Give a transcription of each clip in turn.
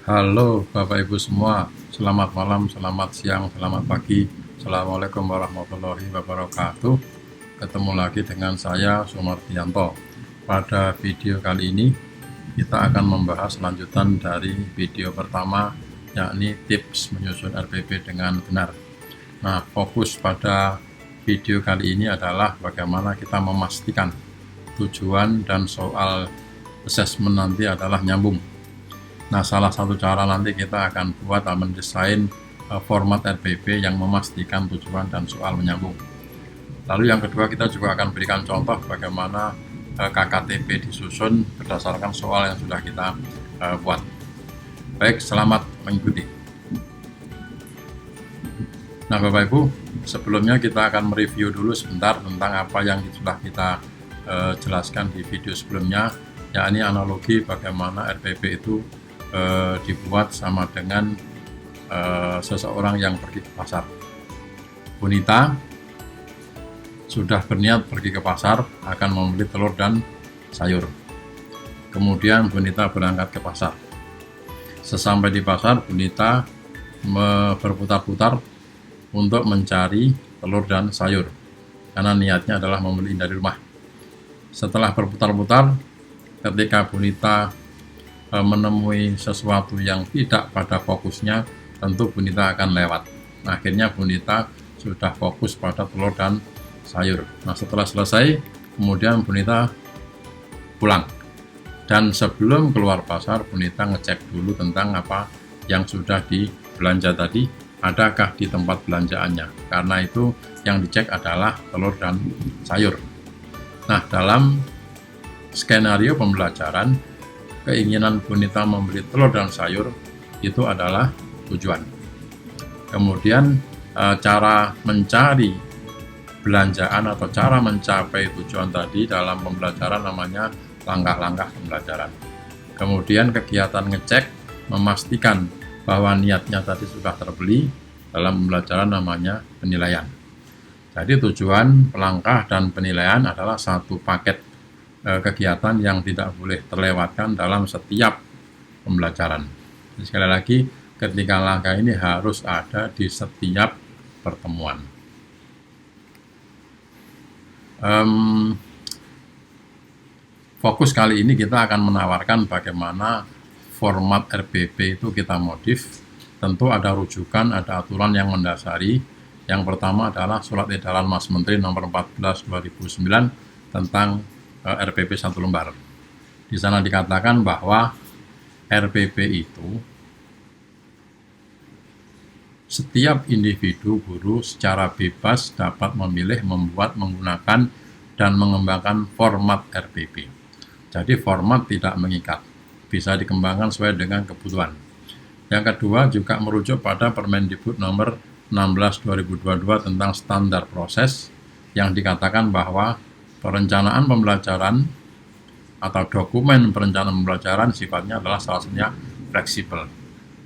Halo Bapak Ibu semua, selamat malam, selamat siang, selamat pagi. Assalamualaikum warahmatullahi wabarakatuh. Ketemu lagi dengan saya Sumartianto. Pada video kali ini kita akan membahas lanjutan dari video pertama, yakni tips menyusun RPP dengan benar. Nah, fokus pada video kali ini adalah bagaimana kita memastikan tujuan dan soal assessment nanti adalah nyambung. Nah, salah satu cara nanti kita akan buat mendesain format RPP yang memastikan tujuan dan soal menyambung. Lalu yang kedua, kita juga akan berikan contoh bagaimana KKTP disusun berdasarkan soal yang sudah kita buat. Baik, selamat mengikuti. Nah, Bapak Ibu, sebelumnya kita akan mereview dulu sebentar tentang apa yang sudah kita jelaskan di video sebelumnya, yakni analogi bagaimana RPP itu dibuat sama dengan seseorang yang pergi ke pasar. Bunita sudah berniat pergi ke pasar akan membeli telur dan sayur. Kemudian Bunita berangkat ke pasar. Sesampai di pasar, Bunita berputar-putar untuk mencari telur dan sayur karena niatnya adalah membeli dari rumah. Setelah berputar-putar, ketika Bunita menemui sesuatu yang tidak pada fokusnya, tentu Bunita akan lewat. Nah, akhirnya Bunita sudah fokus pada telur dan sayur. Nah, setelah selesai, kemudian Bunita pulang. Dan sebelum keluar pasar, Bunita ngecek dulu tentang apa yang sudah dibelanja tadi, adakah di tempat belanjaannya. Karena itu yang dicek adalah telur dan sayur. Nah, dalam skenario pembelajaran, keinginan Bunita membeli telur dan sayur itu adalah tujuan. Kemudian cara mencari belanjaan atau cara mencapai tujuan tadi dalam pembelajaran namanya langkah-langkah pembelajaran. Kemudian kegiatan ngecek memastikan bahwa niatnya tadi sudah terbeli, dalam pembelajaran namanya penilaian. Jadi tujuan, pelangkah, dan penilaian adalah satu paket kegiatan yang tidak boleh terlewatkan dalam setiap pembelajaran. Jadi sekali lagi, ketika langkah ini harus ada di setiap pertemuan. Fokus kali ini kita akan menawarkan bagaimana format RPP itu kita modif. Tentu ada rujukan, ada aturan yang mendasari. Yang pertama adalah Surat Edaran Mas Menteri nomor 14/2009 tentang RPP 1 lembar. Di sana dikatakan bahwa RPP itu setiap individu guru secara bebas dapat memilih, membuat, menggunakan, dan mengembangkan format RPP. Jadi format tidak mengikat, bisa dikembangkan sesuai dengan kebutuhan. Yang kedua juga merujuk pada Permendikbud nomor 16/2022 tentang standar proses yang dikatakan bahwa perencanaan pembelajaran atau dokumen perencanaan pembelajaran sifatnya adalah salah satunya fleksibel.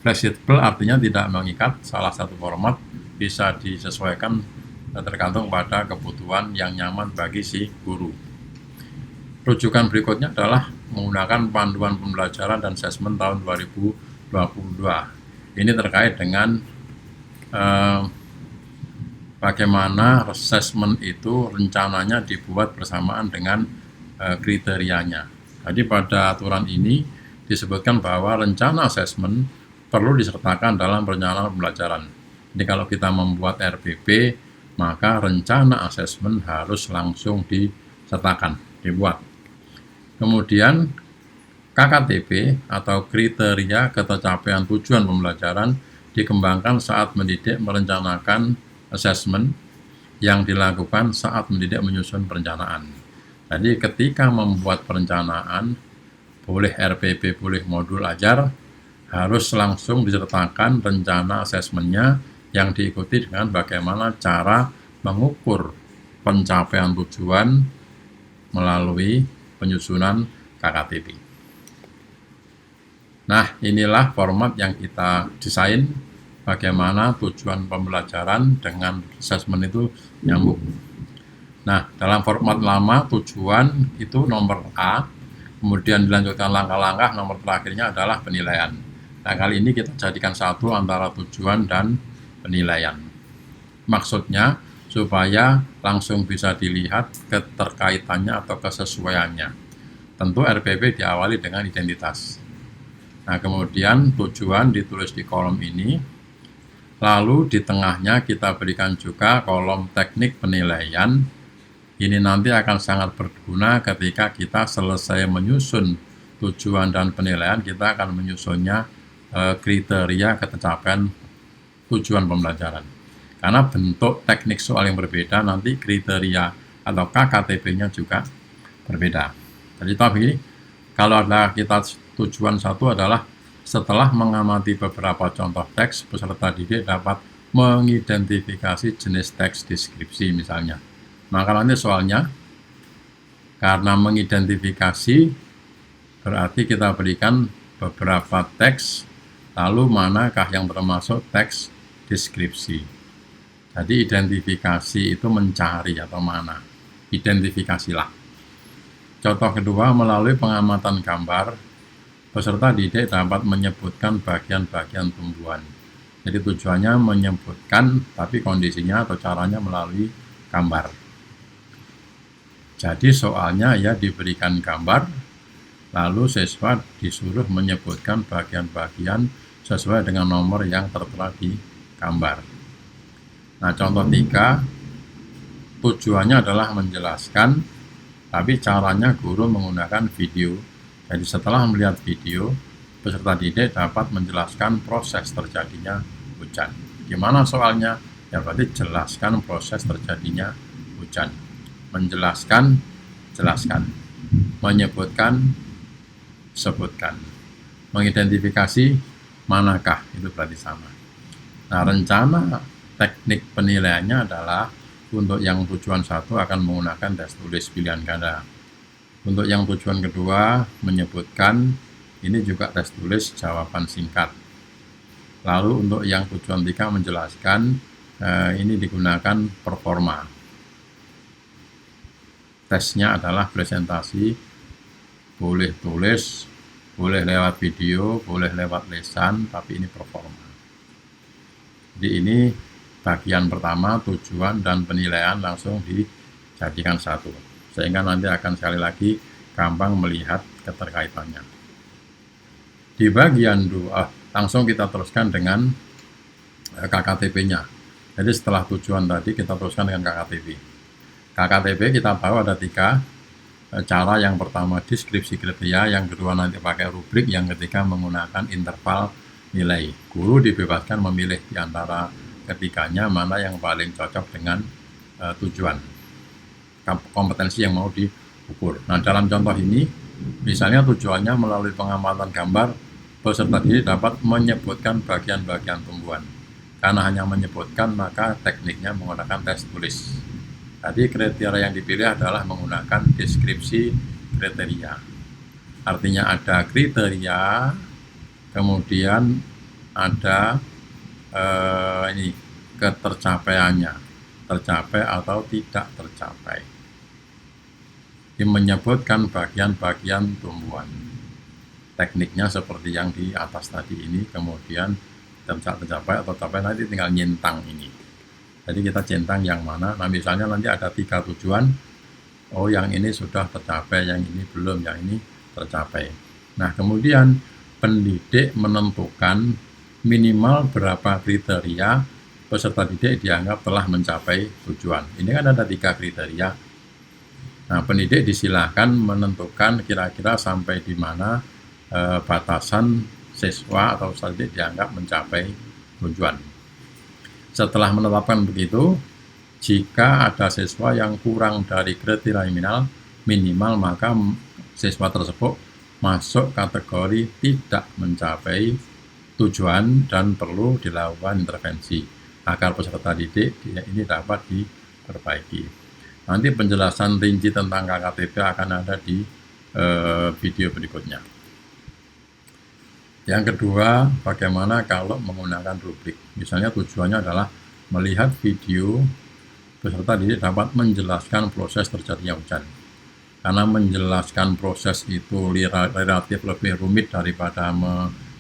Fleksibel artinya tidak mengikat, salah satu format bisa disesuaikan tergantung pada kebutuhan yang nyaman bagi si guru. Rujukan berikutnya adalah menggunakan panduan pembelajaran dan asesmen tahun 2022. Ini terkait dengan bagaimana assessment itu rencananya dibuat bersamaan dengan kriterianya. Jadi pada aturan ini disebutkan bahwa rencana assessment perlu disertakan dalam perencanaan pembelajaran. Jadi kalau kita membuat RPP, maka rencana assessment harus langsung disertakan, dibuat. Kemudian KKTP atau kriteria ketercapaian tujuan pembelajaran dikembangkan saat mendidik merencanakan assessment yang dilakukan saat mendidik menyusun perencanaan. Jadi ketika membuat perencanaan, boleh RPP, boleh modul ajar, harus langsung disertakan rencana assessmentnya yang diikuti dengan bagaimana cara mengukur pencapaian tujuan melalui penyusunan KKTP. Nah, inilah format yang kita desain, bagaimana tujuan pembelajaran dengan assessment itu nyambung. Nah, dalam format lama tujuan itu nomor A, kemudian dilanjutkan langkah-langkah, nomor terakhirnya adalah penilaian. Nah, kali ini kita jadikan satu antara tujuan dan penilaian. Maksudnya supaya langsung bisa dilihat keterkaitannya atau kesesuaiannya. Tentu RPP diawali dengan identitas. Nah, kemudian tujuan ditulis di kolom ini. Lalu di tengahnya kita berikan juga kolom teknik penilaian. Ini nanti akan sangat berguna ketika kita selesai menyusun tujuan dan penilaian, kita akan menyusunnya kriteria ketercapaian tujuan pembelajaran. Karena bentuk teknik soal yang berbeda, nanti kriteria atau KKTP-nya juga berbeda. Jadi tahap begini, kalau ada kita tujuan satu adalah setelah mengamati beberapa contoh teks, peserta didik dapat mengidentifikasi jenis teks deskripsi misalnya. Maka nanti soalnya, karena mengidentifikasi, berarti kita berikan beberapa teks, lalu manakah yang termasuk teks deskripsi. Jadi identifikasi itu mencari atau mana, identifikasilah. Contoh kedua, melalui pengamatan gambar, peserta didik dapat menyebutkan bagian-bagian tumbuhan. Jadi tujuannya menyebutkan, tapi kondisinya atau caranya melalui gambar. Jadi soalnya ya diberikan gambar, lalu siswa disuruh menyebutkan bagian-bagian sesuai dengan nomor yang tertera di gambar. Nah, contoh 3, tujuannya adalah menjelaskan, tapi caranya guru menggunakan video. Jadi setelah melihat video, peserta didik dapat menjelaskan proses terjadinya hujan. Gimana soalnya? Ya berarti jelaskan proses terjadinya hujan. Menjelaskan, jelaskan. Menyebutkan, sebutkan. Mengidentifikasi, manakah, itu berarti sama. Nah, rencana teknik penilaiannya adalah untuk yang tujuan 1 akan menggunakan tes tulis pilihan ganda. Untuk yang tujuan kedua menyebutkan, ini juga tes tulis jawaban singkat. Lalu untuk yang tujuan 3 menjelaskan, ini digunakan performa. Tesnya adalah presentasi, boleh tulis, boleh lewat video, boleh lewat lisan, tapi ini performa. Jadi ini bagian pertama, tujuan dan penilaian langsung dijadikan satu. Sehingga nanti akan sekali lagi gampang melihat keterkaitannya. Di bagian 2, langsung kita teruskan dengan KKTP-nya. Jadi setelah tujuan tadi kita teruskan dengan KKTP. KKTP kita tahu ada 3 cara. Yang pertama deskripsi kriteria, yang kedua nanti pakai rubrik, yang ketiga menggunakan interval nilai. Guru dibebaskan memilih di antara ketiganya mana yang paling cocok dengan tujuan kompetensi yang mau diukur. Nah, dalam contoh ini misalnya tujuannya melalui pengamatan gambar, peserta didik dapat menyebutkan bagian-bagian tumbuhan. Karena hanya menyebutkan, maka tekniknya menggunakan tes tulis. Tadi kriteria yang dipilih adalah menggunakan deskripsi kriteria. Artinya ada kriteria, kemudian ada ini ketercapaiannya, tercapai atau tidak tercapai. Ini menyebutkan bagian-bagian tumbuhan. Tekniknya seperti yang di atas tadi ini, kemudian tercapai atau tercapai, nanti tinggal nyentang ini. Jadi kita centang yang mana. Nah, misalnya nanti ada 3 tujuan. Oh, yang ini sudah tercapai, yang ini belum, yang ini tercapai. Nah, kemudian pendidik menentukan minimal berapa kriteria peserta didik dianggap telah mencapai tujuan. Ini kan ada 3 kriteria. Nah, pendidik disilahkan menentukan kira-kira sampai di mana batasan siswa atau peserta didik dianggap mencapai tujuan. Setelah menetapkan begitu, jika ada siswa yang kurang dari kriteria minimal, maka siswa tersebut masuk kategori tidak mencapai tujuan dan perlu dilakukan intervensi agar peserta didik ini dapat diperbaiki. Nanti penjelasan rinci tentang KKTP akan ada di video berikutnya. Yang kedua, bagaimana kalau menggunakan rubrik. Misalnya tujuannya adalah melihat video, peserta didik dapat menjelaskan proses terjadinya hujan. Karena menjelaskan proses itu relatif lebih rumit daripada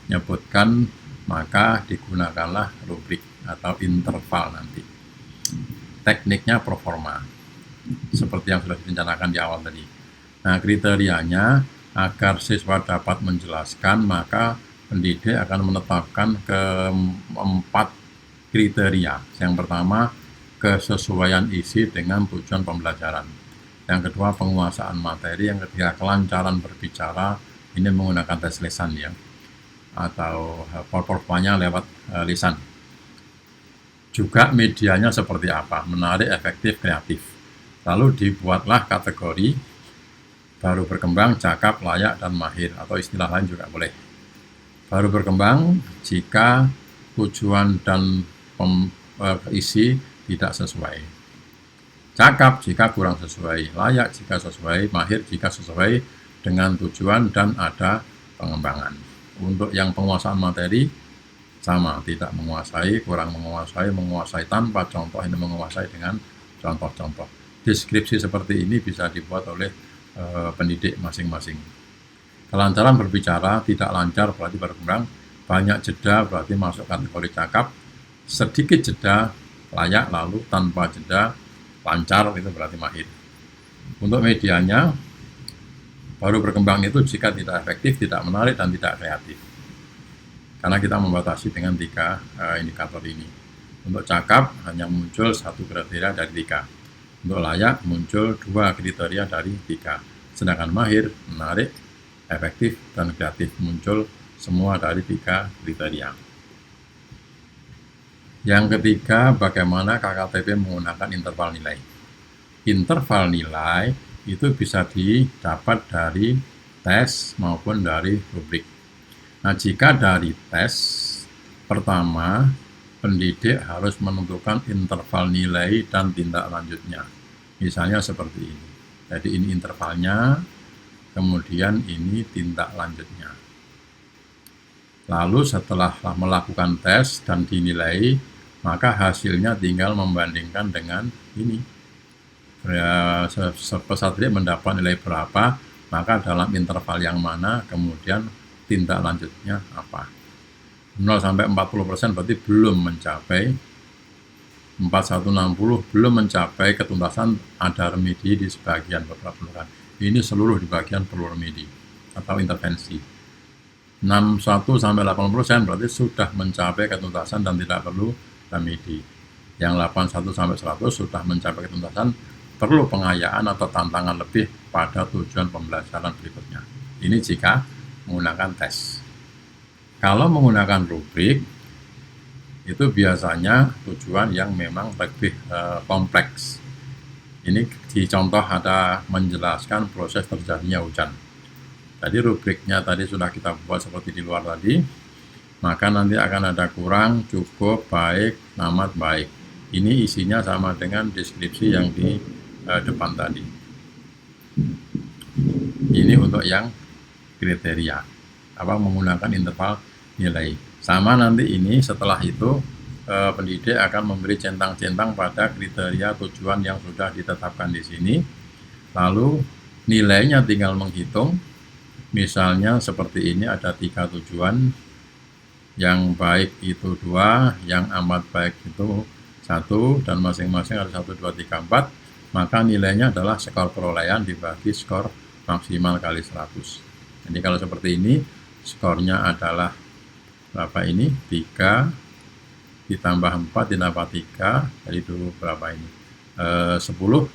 menyebutkan, maka digunakanlah rubrik atau interval nanti. Tekniknya proforma, seperti yang sudah direncanakan di awal tadi. Nah, kriterianya agar siswa dapat menjelaskan, maka pendidik akan menetapkan keempat kriteria. Yang pertama, kesesuaian isi dengan tujuan pembelajaran. Yang kedua, penguasaan materi. Yang ketiga, kelancaran berbicara. Ini menggunakan tes lisan ya, atau PowerPoint-nya lewat lisan. Juga medianya seperti apa, menarik, efektif, kreatif. Lalu dibuatlah kategori, baru berkembang, cakap, layak, dan mahir, atau istilah lain juga boleh. Baru berkembang jika tujuan dan isi tidak sesuai. Cakap jika kurang sesuai, layak jika sesuai, mahir jika sesuai dengan tujuan dan ada pengembangan. Untuk yang penguasaan materi, sama, tidak menguasai, kurang menguasai, menguasai tanpa contoh, ini menguasai dengan contoh-contoh. Deskripsi seperti ini bisa dibuat oleh pendidik masing-masing. Kelancaran berbicara, tidak lancar berarti berkembang, banyak jeda berarti masuk kategori cakap, sedikit jeda layak, lalu tanpa jeda lancar itu berarti mahir. Untuk medianya, baru berkembang itu jika tidak efektif, tidak menarik, dan tidak kreatif. Karena kita membatasi dengan 3 indikator ini. Untuk cakap hanya muncul 1 kriteria dari 3. Untuk layak muncul 2 kriteria dari 3. Sedangkan mahir, menarik, efektif, dan kreatif muncul semua dari 3 kriteria. Yang ketiga, bagaimana KKTP menggunakan interval nilai. Interval nilai itu bisa didapat dari tes maupun dari rubrik. Nah, jika dari tes, pertama, pendidik harus menentukan interval nilai dan tindak lanjutnya. Misalnya seperti ini. Jadi ini intervalnya, kemudian ini tindak lanjutnya. Lalu setelah melakukan tes dan dinilai, maka hasilnya tinggal membandingkan dengan ini. Peserta didik mendapat nilai berapa, maka dalam interval yang mana, kemudian tindak lanjutnya apa. 0 sampai 40% berarti belum mencapai 4160, belum mencapai ketuntasan, ada remedi di sebagian beberapa kelurahan. Ini seluruh di bagian perlu remedi atau intervensi. 61 sampai 80% berarti sudah mencapai ketuntasan dan tidak perlu remedi. Yang 81 sampai 100 sudah mencapai ketuntasan, perlu pengayaan atau tantangan lebih pada tujuan pembelajaran berikutnya. Ini jika menggunakan tes. Kalau menggunakan rubrik, itu biasanya tujuan yang memang lebih kompleks. Ini di contoh ada menjelaskan proses terjadinya hujan. Jadi rubriknya tadi sudah kita buat seperti di luar tadi, maka nanti akan ada kurang, cukup, baik, amat baik. Ini isinya sama dengan deskripsi yang di depan tadi. Ini untuk yang kriteria, menggunakan interval nilai. Sama nanti ini setelah itu pendidik akan memberi centang-centang pada kriteria tujuan yang sudah ditetapkan di sini. Lalu nilainya tinggal menghitung. Misalnya seperti ini ada 3 tujuan, yang baik itu 2, yang amat baik itu 1, dan masing-masing ada 1, 2, 3, 4, maka nilainya adalah skor perolehan dibagi skor maksimal kali 100. Jadi kalau seperti ini, skornya adalah berapa ini? 3 ditambah 4 ditambah 3, jadi dulu berapa ini? 10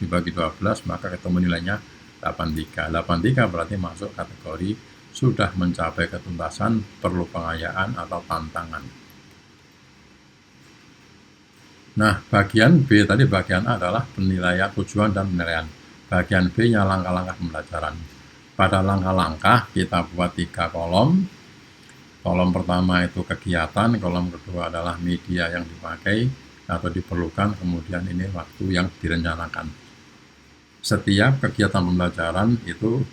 dibagi 12, maka ketemu nilainya 83. 83 berarti masuk kategori sudah mencapai ketuntasan, perlu pengayaan atau tantangan. Nah, bagian B tadi, bagian A adalah penilaian tujuan dan penilaian. Bagian B-nya langkah-langkah pembelajaran. Pada langkah-langkah kita buat 3 kolom. Kolom pertama itu kegiatan, kolom kedua adalah media yang dipakai atau diperlukan, kemudian ini waktu yang direncanakan. Setiap kegiatan pembelajaran itu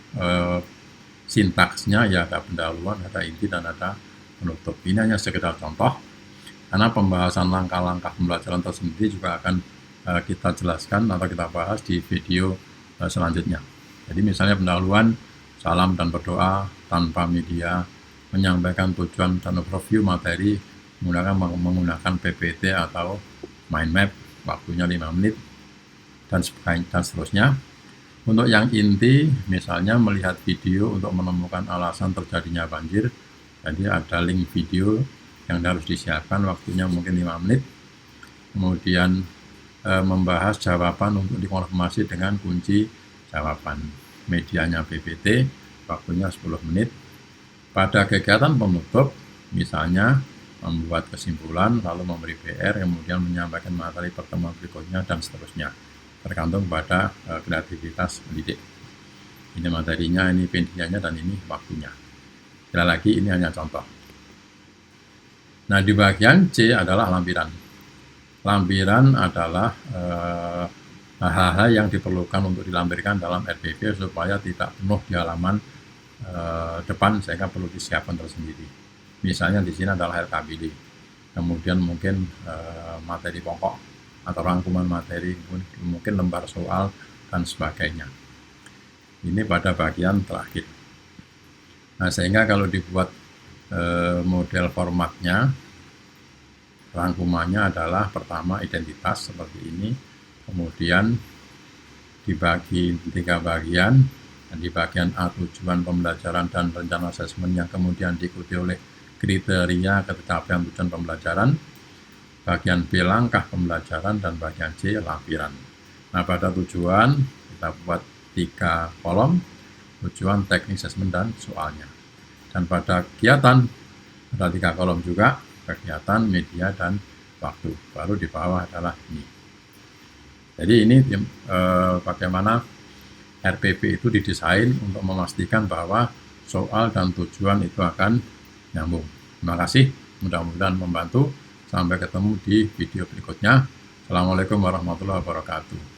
sintaksnya ya ada pendahuluan, ada inti, dan ada penutup. Ini hanya sekedar contoh, karena pembahasan langkah-langkah pembelajaran tersendiri juga akan kita jelaskan atau kita bahas di video selanjutnya. Jadi misalnya pendahuluan, salam dan berdoa tanpa media, menyampaikan tujuan dan overview materi menggunakan PPT atau mind map, waktunya 5 menit, dan seterusnya. Untuk yang inti, misalnya melihat video untuk menemukan alasan terjadinya banjir, jadi ada link video yang harus disiapkan, waktunya mungkin 5 menit. Kemudian membahas jawaban untuk dikonfirmasi dengan kunci jawaban. Medianya PPT, waktunya 10 menit. Pada kegiatan penutup, misalnya membuat kesimpulan, lalu memberi PR, kemudian menyampaikan materi pertemuan berikutnya, dan seterusnya. Tergantung pada kreativitas pendidik. Ini materinya, ini pendidikannya, dan ini waktunya. Sekali lagi, ini hanya contoh. Nah, di bagian C adalah lampiran. Lampiran adalah hal-hal yang diperlukan untuk dilampirkan dalam RPP supaya tidak penuh di halaman depan, sehingga perlu disiapkan tersendiri. Misalnya di sini adalah LKPD, kemudian mungkin materi pokok atau rangkuman materi, mungkin lembar soal dan sebagainya. Ini pada bagian terakhir. Nah, sehingga kalau dibuat model formatnya, rangkumannya adalah pertama identitas seperti ini, kemudian dibagi 3 bagian, dan di bagian A tujuan pembelajaran dan rencana asesmen yang kemudian diikuti oleh kriteria ketetapan tujuan pembelajaran, bagian B langkah pembelajaran, dan bagian C lampiran. Nah, pada tujuan kita buat 3 kolom, tujuan, teknik, asesmen, dan soalnya. Dan pada kegiatan ada 3 kolom juga, kegiatan, media, dan waktu. Baru di bawah adalah ini. Jadi ini bagaimana RPP itu didesain untuk memastikan bahwa soal dan tujuan itu akan nyambung. Terima kasih, mudah-mudahan membantu. Sampai ketemu di video berikutnya. Assalamualaikum warahmatullahi wabarakatuh.